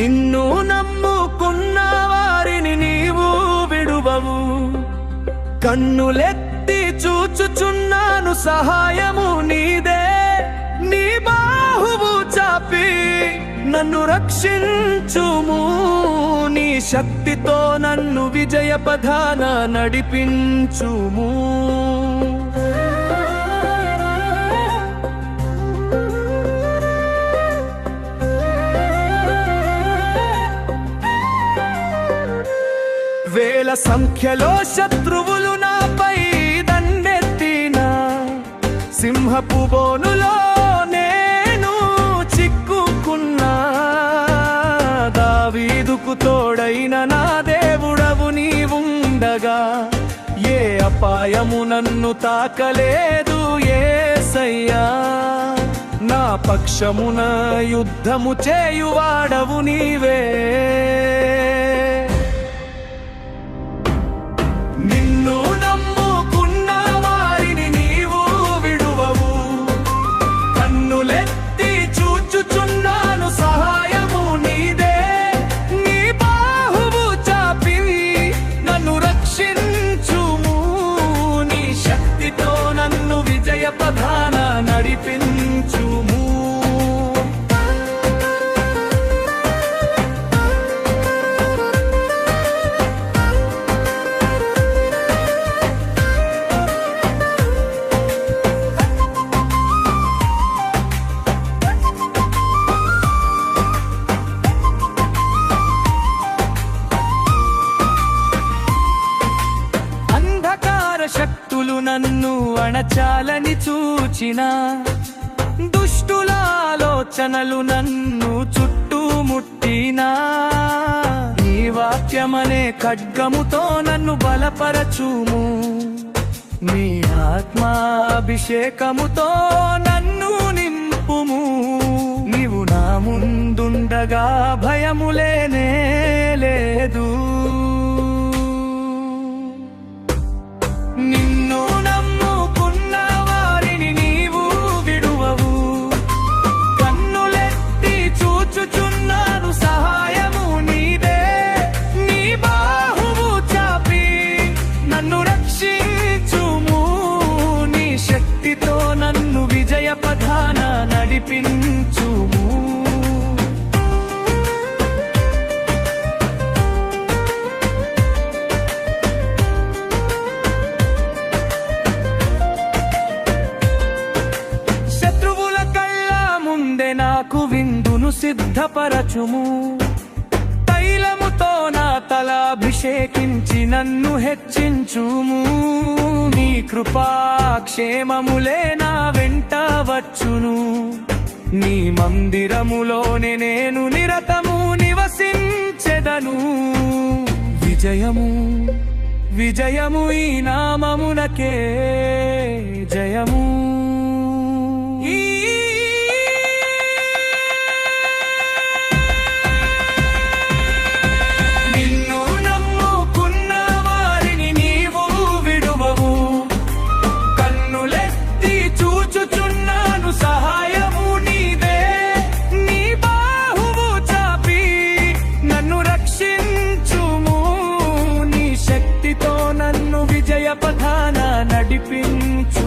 నిన్ను నమ్ముకున్న వారిని నీవు విడువవు. కన్నులెత్తి చూచుచున్నాను, సహాయము నీదే. నీ బాహువు చాపి నన్ను రక్షించుము. నీ శక్తితో నన్ను విజయ పథాన నడిపించుము. వేల సంఖ్యలో శత్రువులు నాపై దండెత్తినా, సింహపు బోనులో నేను చిక్కుకున్నా. దావీదుకు తోడైన నా దేవుడవు నీవుండగా, ఏ అపాయము నన్ను తాకలేదు యేసయ్యా. నా పక్షమున యుద్ధము చేయువాడవు నీవే. నిన్ను నమ్ముకున్న వారిని నీవు విడువవు. కన్నులెత్తి చూచుచున్నాను, సహాయము నీదే. నీ బాహువు చాపి నన్ను రక్షించుము. నీ శక్తితో నన్ను విజయ పథాన నడిపించుము. శక్తులు నన్ను అణచాలని చూచిన, దుష్టుల ఆలోచనలు నన్ను చుట్టుముట్టినా. నీ వాక్యమనే ఖడ్గముతో నన్ను బలపరచుము. నీ ఆత్మాభిషేకముతో నన్ను నింపుము. నీవు నా ముందుండగా భయములేనే లేదు. నిన్ను నమ్ముకున్న వారిని నీవు విడువవు. కన్నులెత్తి చూచుచున్నాను, సహాయము నీదే. నీ బాహువు చాపి నన్ను రక్షించుము. నీ శక్తితో నన్ను విజయ పథాన నడిపించుము. నాకు విందును సిద్ధపరచుము. తైలముతో నా తల అభిషేకించి నన్ను హెచ్చించుము. నీ కృపాక్షేమములే నా వెంట వచ్చును. నీ మందిరములోనే నేను నిరతము నివసించెదను. విజయము విజయము ఈ నామమునకే జయము. సహాయము నీదే. నీ బాహువు చాపి నన్ను రక్షించుము. నీ శక్తితో నన్ను విజయ పథాన నడిపించు.